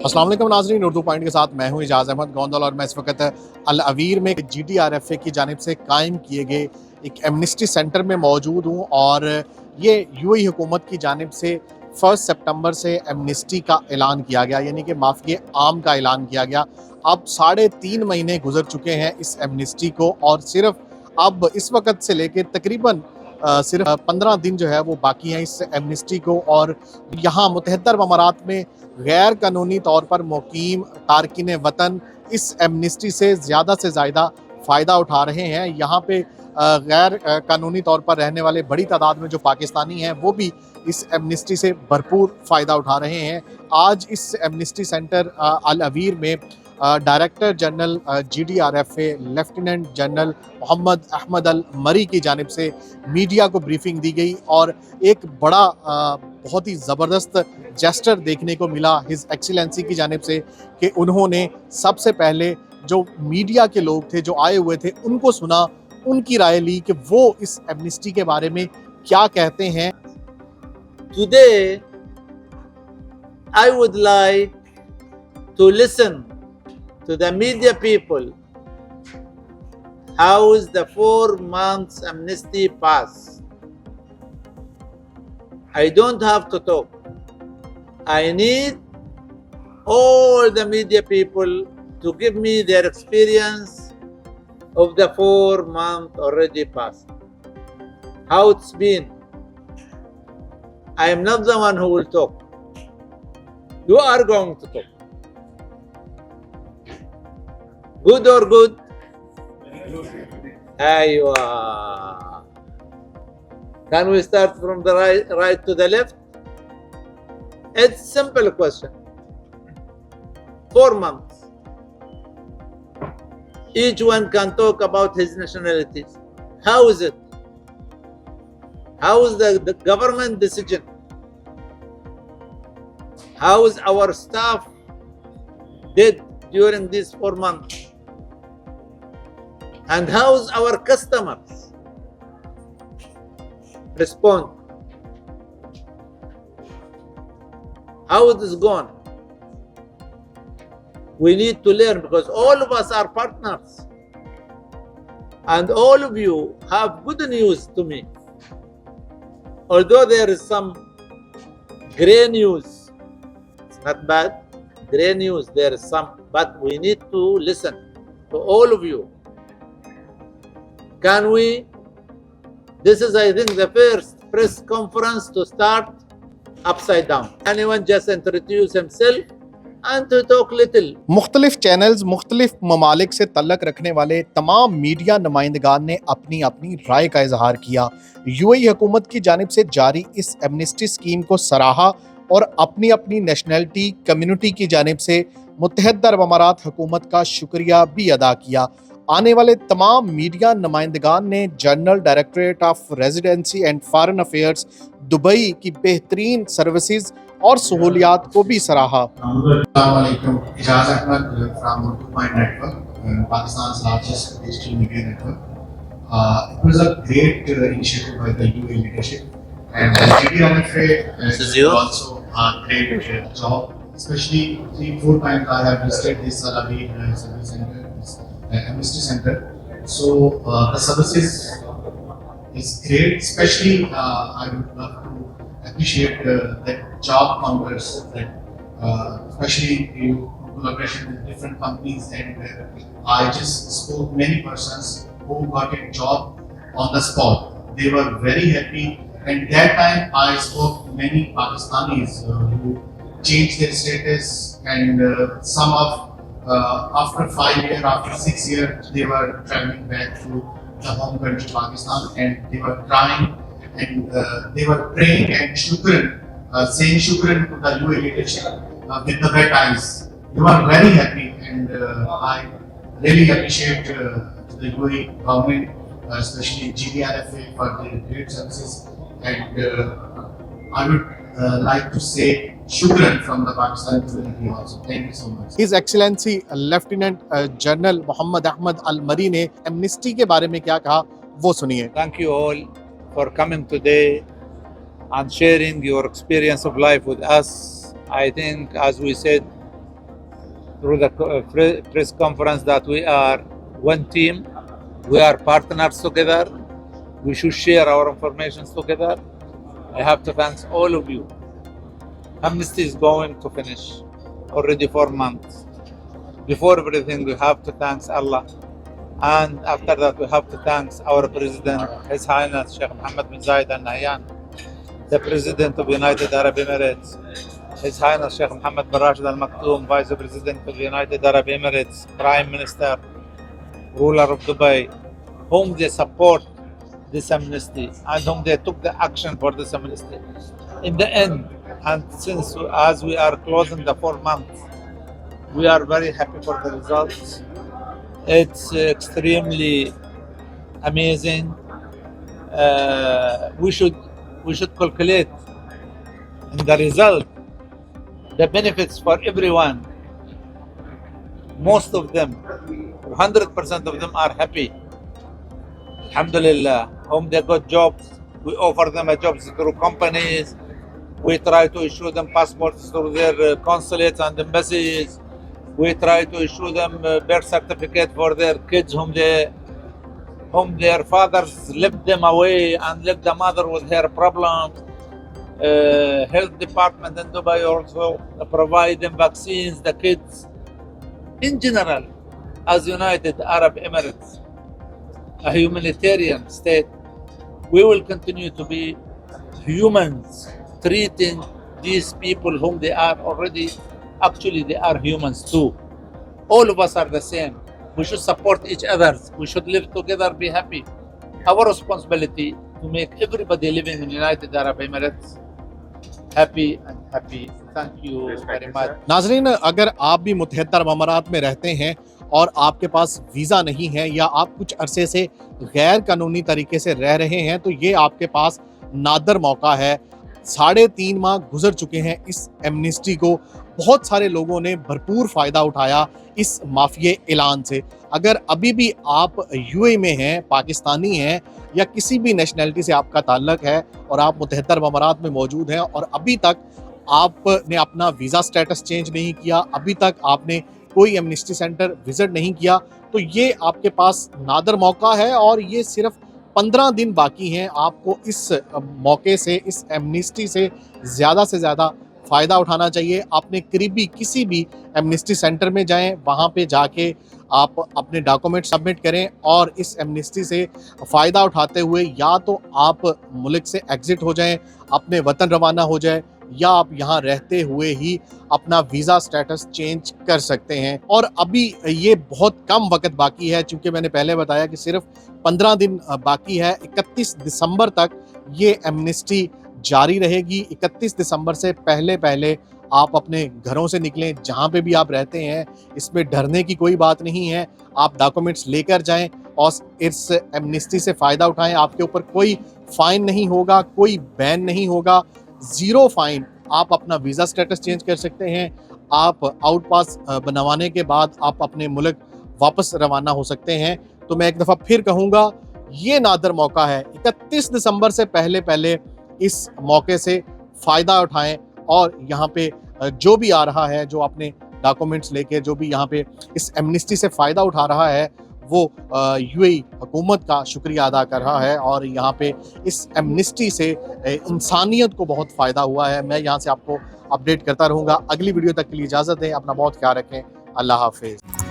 अस्सलाम वालेकुम नाज़रीन, उर्दू पॉइंट के साथ मैं हूं इजाज़ अहमद गोंदल और मैं इस वक्त अल अवीर में GDRFA की जानिब से कायम किए गए एक एमनेस्टी सेंटर में मौजूद हूं और ये UAE हुकूमत की जानिब से 1 सितंबर से एमनेस्टी का ऐलान किया गया, यानी कि माफ़ी आम का ऐलान किया गया। अब 3.5 महीने गुजर चुके हैं इस एमनेस्टी को और सिर्फ अब इस वक्त से लेकर तकरीबन सिर्फ 15 दिन जो है वो बाकी हैं इस एमनेस्टी को। और यहाँ मुत्तहिदा अरब अमारात में गैर कानूनी तौर पर मुकीम तारकिन वतन इस एमनेस्टी से ज़्यादा फ़ायदा उठा रहे हैं। यहाँ पे गैर कानूनी तौर पर रहने वाले बड़ी तादाद में जो पाकिस्तानी हैं वो भी इस एमनेस्टी से भरपूर फ़ायदा उठा रहे हैं। आज इस एमनेस्टी सेंटर अल अवीर में director general GDRFA lieutenant general Mohammed Ahmed Al Marri की जानिब से मीडिया को ब्रीफिंग दी गई और एक बड़ा बहुत ही ज़बरदस्त जेस्टर देखने को मिला हिज एक्सीलेंसी की जानिब से कि उन्होंने सबसे पहले जो मीडिया के लोग थे जो आए हुए थे उनको सुना, उनकी राय ली कि वो इस एमनेस्टी के बारे में क्या कहते हैं। Today, I would like to listen to the media people. How is the 4 months amnesty pass? I don't have to talk. I need all the media people to give me their experience of the 4 month already passed. How it's been. I am not the one who will talk. You are going to talk. Good or good? Aywa. Can we start from the right to the left? It's a simple question. 4 months. Each one can talk about his nationalities. How is it? How is the government decision? How is our staff did during these 4 months? And how is our customers respond? How it is gone? We need to learn because all of us are partners. And all of you have good news to me. Although there is some grey news, it's not bad, grey news, there is some, but we need to listen to all of you. Can we? This is, I think, the first press conference to start upside down. Anyone just introduce himself and to talk little. मुख्तलिफ channels मुख्तलिफ ममालिक से तल्लक रखने वाले तमाम media नुमाइंदगान ने अपनी अपनी राय का इजहार किया। UAE हुकूमत की जानिब से जारी इस एमनेस्टी स्कीम को सराहा और अपनी अपनी नेशनलिटी कम्युनिटी की जानिब से मुत्तहिदा अरब अमारात हुकूमत का शुक्रिया भी अदा किया। आने वाले तमाम मीडिया नुमाइंदगान ने General Directorate of Residency and Foreign Affairs Dubai की बेहतरीन सर्विसेज और सहूलियात को भी सराहा। Ijaz Ahmed from Urdu Point Network, Pakistan's largest digital media network. It was a great initiative by the UAE leadership, and GDRFA also a great job. Especially 3-4 times I have visited this Al Aviv service center, this amnesty center. So the services is great. Especially I would love to appreciate the job counters that especially in collaboration with different companies, and I just spoke many persons who got a job on the spot. They were very happy, and that time I spoke many Pakistanis who changed their status, and some of after 5 years, after 6 years, they were traveling back to the home country Pakistan, and they were crying and they were praying and shukran, saying shukran to the UAE leadership with the wet eyes. They were very happy, and I really appreciate the UAE government, especially GDRFA, for their great services, and I would like to say shukran from the Pakistan community also. Thank you so much. His Excellency Lieutenant General Mohammed Ahmad Al Mari ने amnesty के बारे में क्या कहा वो सुनिए। Thank you all for coming today and sharing your experience of life with us. I think, as we said, through the press conference that we are one team, we are partners together, we should share our information together. I have to thank all of you. Amnesty is going to finish already 4 months. Before everything, we have to thank Allah. And after that, we have to thank our President, His Highness Sheikh Mohammed bin Zayed Al Nahyan, the President of United Arab Emirates, His Highness Sheikh Mohammed bin Rashid Al Maktoum, Vice President of United Arab Emirates, Prime Minister, ruler of Dubai, whom they support this amnesty and whom they took the action for this amnesty. In the end, and since as we are closing the 4 months, we are very happy for the results. It's extremely amazing. We should calculate in the result the benefits for everyone. Most of them, 100% of them are happy. Alhamdulillah, whom they got jobs, we offer them a jobs through companies. We try to issue them passports through their consulates and embassies. We try to issue them birth certificate for their kids whom their fathers left them away and left the mother with her problems. Health department in Dubai also provide them vaccines, the kids. In general, as United Arab Emirates, a humanitarian state, we will continue to be humans, treating these people whom they are already, actually they are humans too. All of us are the same. We should support each other. We should live together, be happy. Our responsibility to make everybody living in United Arab Emirates happy and happy. Thank you very much. नाजरीन, अगर आप भी मुत्तहदा अरब अमारात में रहते हैं और आपके पास वीज़ा नहीं है या आप कुछ अरसे से गैर कानूनी तरीके से रह रहे हैं, तो ये आपके पास नादर मौका है। 3.5 माह गुजर चुके हैं इस एमनेस्टी को, बहुत सारे लोगों ने भरपूर फ़ायदा उठाया इस माफिया ऐलान से। अगर अभी भी आप यूएई में हैं, पाकिस्तानी हैं या किसी भी नेशनैलिटी से आपका ताल्लुक़ है और आप मुत्तहदा अरब अमारात में मौजूद हैं और अभी तक आपने अपना वीज़ा स्टेटस चेंज नहीं किया, अभी तक आपने कोई एमनेस्टी सेंटर विज़िट नहीं किया, तो ये आपके पास नादर मौका है और ये सिर्फ 15 दिन बाकी हैं। आपको इस मौके से, इस एमनेस्टी से ज़्यादा फ़ायदा उठाना चाहिए। आपने करीबी किसी भी एमनेस्टी सेंटर में जाएं, वहाँ पे जाके आप अपने डॉक्यूमेंट सबमिट करें और इस एमनेस्टी से फ़ायदा उठाते हुए या तो आप मुल्क से एग्ज़िट हो जाएं, अपने वतन रवाना हो जाएं, या आप यहाँ रहते हुए ही अपना वीज़ा स्टेटस चेंज कर सकते हैं। और अभी ये बहुत कम वक्त बाकी है, चूँकि मैंने पहले बताया कि सिर्फ 15 दिन बाकी है। 31 दिसंबर तक ये एमनेस्टी जारी रहेगी। 31 दिसंबर से पहले आप अपने घरों से निकलें, जहाँ पे भी आप रहते हैं। इसमें डरने की कोई बात नहीं है। आप डॉक्यूमेंट्स लेकर जाएं और इस एमनेस्टी से फ़ायदा उठाएं। आपके ऊपर कोई फ़ाइन नहीं होगा, कोई बैन नहीं होगा, 0 फ़ाइन। आप अपना वीज़ा स्टेटस चेंज कर सकते हैं। आप आउट पास बनवाने के बाद आप अपने मुल्क वापस रवाना हो सकते हैं। तो मैं एक दफ़ा फिर कहूँगा, ये नादर मौका है। 31 दिसंबर से पहले इस मौके से फ़ायदा उठाएं और यहाँ पे जो भी आ रहा है, जो अपने डॉक्यूमेंट्स लेके जो भी यहाँ पे इस एमनेस्टी से फ़ायदा उठा रहा है, वो यूएई हुकूमत का शुक्रिया अदा कर रहा है। और यहाँ पे इस एमनेस्टी से इंसानियत को बहुत फ़ायदा हुआ है। मैं यहाँ से आपको अपडेट करता रहूँगा। अगली वीडियो तक के लिए इजाज़त दें। अपना बहुत ख्याल रखें। अल्लाह हाफिज़।